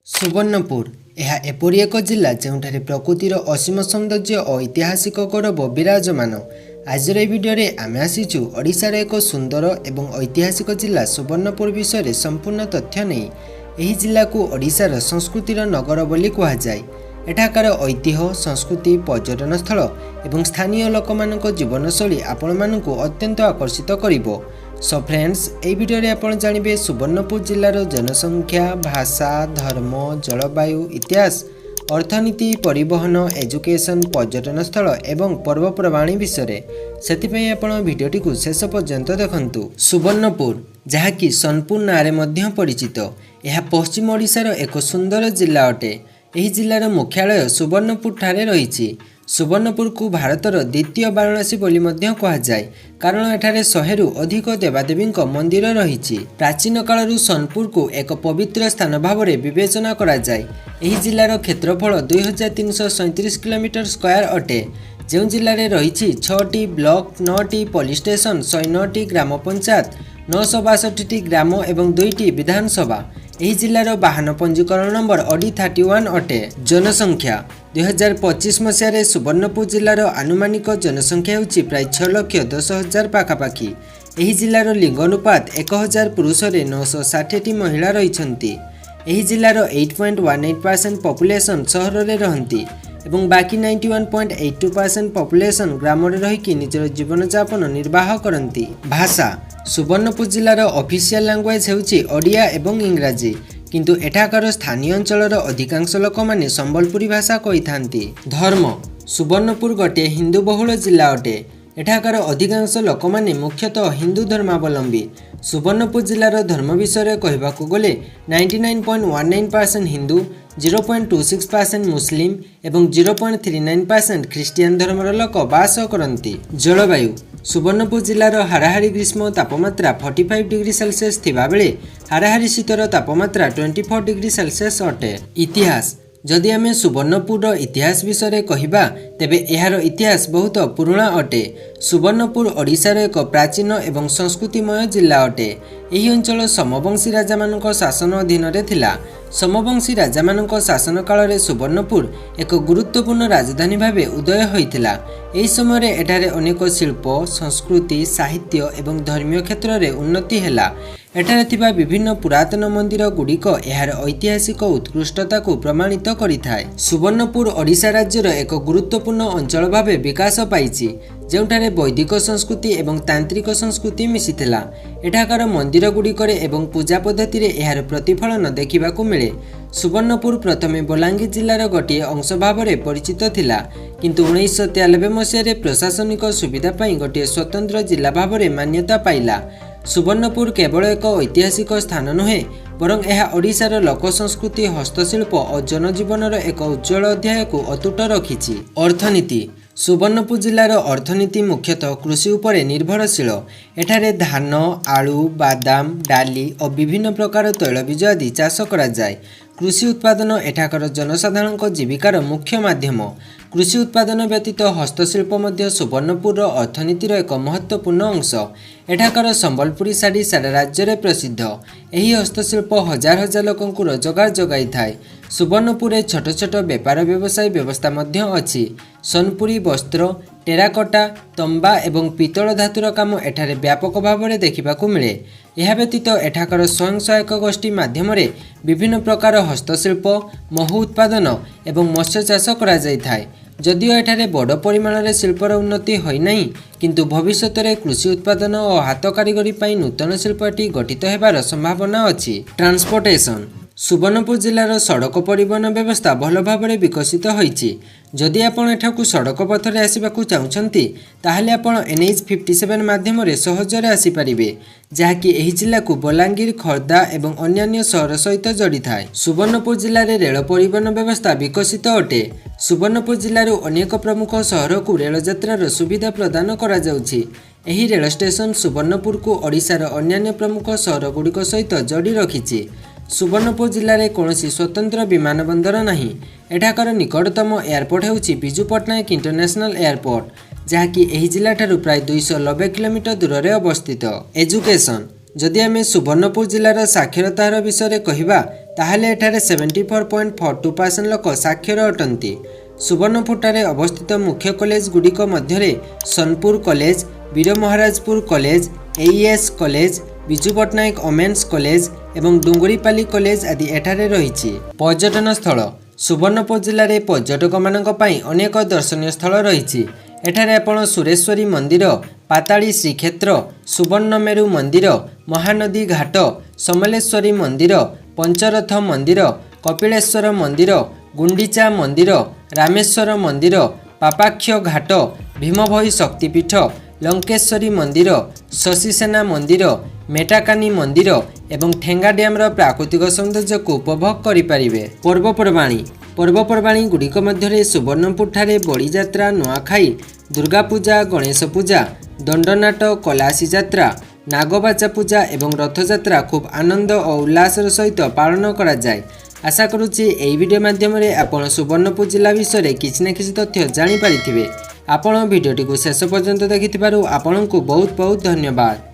सुवर्णपुर यह एपरी एक जिला जोठारे प्रकृतिर असीम सौंदर्य और ऐतिहासिक गौरव विराजमान। आज भिडियो आम आसीचु ओडिशार एक सुंदर एवं ऐतिहासिक जिला सुवर्णपुर विषय संपूर्ण तथ्य नहीं। यह जिला को ओडिशार संस्कृतिर नगर बोली कहुए। एठाकार ऐतिह्य संस्कृति पर्यटन स्थल एवं स्थानीय लोक जीवनशैली आपण मानक अत्यंत आकर्षित करिवो। सो फ्रेंड्स ए वीडियो रे आपण जानिबे सुवर्णपुर जिलार जनसंख्या भाषा धर्म जलवायु इतिहास अर्थनीति परिवहन एजुकेशन पर्यटन स्थल एवं पर्वपर्वाणी विषय से आपण वीडियोटी को शेष पर्यंत देखंतु। सुवर्णपुर जहाँकि सोनपुर नारे मध्य परिचित यह पश्चिम ओडिशार एक सुंदर जिला अटे। यह जिलार मुख्यालय सुवर्णपुर ठारे रही। सुवर्णपुर को भारतर द्वितीय वाराणसी बोली मध्य कहुए कारण एठारे 100 रु अधिक देवादेवी मंदिर रही। प्राचीन कालरू सोनपुर को एक पवित्र स्थान भाव में विवेचना करा जाय। यह जिलार क्षेत्रफल 2337 किलोमीटर स्क्वायर अटे। जो जिले में रही 6टी ब्लॉक 9टी पुलिस स्टेशन 109टी ग्राम पंचायत 962टी ग्राम एवं 2टी विधानसभा। यह जिलार वाहन पंजीकरण नंबर ओडी 31 अटे। जनसंख्या 2025 मसीह सुवर्णपुर जिलार आनुमानिक जनसंख्या होची प्राय 6,10,000 पाखापाखि। यह जिलार लिंग अनुपात 1000 पुरुष 960टी महिला रही। यह जिलार 8.18% पॉपुलेशन सहर में रहती एवं बाकी 91.82% पॉपुलेशन ग्राम में रहीकि निजर जीवन यापन निर्वाह करती। भाषा सुवर्णपुर जिलार ऑफिशियल लैंग्वेज होची ओडिया एवं इंग्राजी किंतु एठाकार स्थानीय अंचलर अधिकांश लोक माने संबलपुरी भाषा कही थांती। धर्म सुवर्णपुर गोटे हिंदू बहुल जिला अटे। एठाकार अधिकांश लोक माने मुख्यतः हिंदू धर्मावलंबी। सुवर्णपुर जिलार धर्म विषय कहबाकू गले 99.19% हिंदू 0.26% मुस्लिम एवं 0.39% ख्रीस्टियान धर्मर लोक बास करती। जलवायु सुवर्णपुर जिलार हाराहारी ग्रीष्म तापमात्रा 45 डिग्री सेल्सियस थिबा बेले हाराहारी शीतर तापमात्रा 24 डिग्री सेल्सियस अटे। इतिहास जदि आमे सुवर्णपुर इतिहास विषय कहिबा तेबे एहार इतिहास बहुत पुराना अटे। सुवर्णपुर ओडिशार एक प्राचीन एवं संस्कृतिमय जिला अटे। यही अंचल समवंशी राजा मानक शासन अधीन रे थिला। समवंशी राजा मानक शासन काल रे सुवर्णपुर एक गुरुत्वपूर्ण राजधानी भावे उदय होइथिला। एही समय एठारे अनेक शिल्प संस्कृति साहित्य एवं धर्मीय क्षेत्र में उन्नति हैला। एठारे थिबा विभिन्न पुरातन मंदिर गुड़िक एहार ऐतिहासिक उत्कृष्टता को प्रमाणित करिथाय। सुवर्णपुर ओडिशा राज्यर एक गुरुत्वपूर्ण अंचल भावे विकास पाइछि जोठारे वैदिक संस्कृति एवं तांत्रिक संस्कृति मिसिथिला। एठाकार मंदिर गुड़िकरे एवं पूजा पद्धति रे एहार प्रतिफलन देखिबाकू मिले। सुवर्णपुर प्रथमे बलांगीर जिलार गोटे अंश भाव में परिचित थिला किंतु 1993 मसीह प्रशासनिक सुविधा पाई गोटे स्वतंत्र जिला भाव में मान्यता पाइला। सुवर्णपुर केवल एक ऐतिहासिक स्थान नुहे बरं यह ओडिशार लोक संस्कृति हस्तशिल्प और जनजीवन एक उज्जवल अध्याय को अतुट रखिछि। अर्थनीति सुवर्णपुर जिलार अर्थनीति मुख्यतः कृषि उपरे निर्भरशील। एठारे धान आलू बादाम डाली और विभिन्न प्रकार तैलबीज आदि चाष करा जाय। कृषि उत्पादन एठाकार जनसाधारण जीविकार मुख्य माध्यम। कृषि उत्पादन व्यतीत हस्तशिल्प मध्य सुवर्णपुर अर्थनीतिर एक महत्वपूर्ण अंश। एठाकार संबलपुरी साड़ी सारा राज्य में प्रसिद्ध। यही हस्तशिल्प हजार हजार लोक रोजगार जगाई थाए। सुवर्णपुर छोट छोट व्यापार व्यवसाय व्यवस्था मध्य अछि। सोनपुरी वस्त्र टेराकोटा तंबा एवं पितल धातुर काम एठारे व्यापक भाव में देखिबाकू मिले। यह व्यतीत एठाकार स्वयं सहायक गोष्ठी माध्यम विभिन्न प्रकार हस्तशिल्प महू उत्पादन एवं मत्स्य चाष करा जाय थाए। जदिओ एठारे बड़ परिमाण में शिल्पर उन्नति होइनाही किंतु भविष्यत में कृषि उत्पादन और हाथ कारीगरी पाई नूतन शिल्पटी गठित हेबार संभावना अछि। ट्रांसपोर्टेशन सुवर्णपुर जिलार सड़क परिवहन व्यवस्था भल भाव में विकसित होइछि। जदि आपण एठाकू सड़क पथरे आसिबाकू चाहुछंती ताहाले आपण NH 57 माध्यम सहजरे आसीपारिबे जहाँकि एही जिला को बलांगीर खोर्धा एवं अन्यान्य सहर सहित जोड़ी थाए। सुवर्णपुर जिले में रेल परिवहन व्यवस्था विकसित अटे। सुवर्णपुर जिलूर अनेक प्रमुख सहर को रेल यात्रार सुविधा प्रदान करा जाउछि। एही रेल स्टेशन सुवर्णपुर को ओडिशार अन्यान्य प्रमुख सहर गुड़िक सहित जोड़ी रखिछि। सुवर्णपुर जिले में कौन स्वतंत्र विमान बंदर नहीं। एठाकार निकटतम एयरपोर्ट होउछि बिजू पट्टनायक इंटरनेशनल एयरपोर्ट जहाँकि एही जिला ठारू प्राय 290 किलोमीटर दूर में अवस्थित। एजुकेशन जदि आम सुवर्णपुर जिलार साक्षरता हार विषय कहवा ताहले एठारे 74.42% लोक साक्षर अटंती। सुवर्णपुरଠାରେ अवस्थित मुख्य कॉलेज गुड़िक मध्य Sonepur college, Bir Maharajpur college, AES college, Biju Patnaik women's college एवं डुंगुरीपाली कॉलेज आदि एठारे रही। पर्यटन स्थल सुवर्णपुर जिले में पर्यटक मानक पई अनेक दर्शनीय स्थल रही। एठारे आपण सुरेश्वरी मंदिर, पाताली श्रीक्षेत्र, सुवर्णमेरु मंदिर, महानदी घाट, समलेश्वरी मंदिर, पंचरथ मंदिर, कपिलेश्वर मंदिर, गुंडीचा मंदिर, रामेश्वर मंदिर, पापाक्ष घाट, भीमभई शक्तिपीठ, लंकेश्वरी मंदिर, शशिसेना मंदिर, मेटाकानी मंदिर एवं ठेंगा डैम्र प्राकृतिक सौंदर्य को उपभोग करें। पर्वपर्वाणी गुड़िक मध्य सुवर्णपुर ठारे बड़ी यात्रा, नुआखाई, दुर्गा पूजा, गणेश पूजा, दंडनाट, कलासी यात्रा, नागबाचा पूजा एवं रथयात्रा खूब आनंद और उल्लासर सहित पालन करा जाए। आशा करुच्ची एई वीडियो माध्यम आपण सुवर्णपुर जिला विषय किसी न किसी तथ्य जानी पारिथिबे। आपण वीडियोटी को शेष पर्यंत देखिथिबारु आपनकु बहुत बहुत धन्यवाद।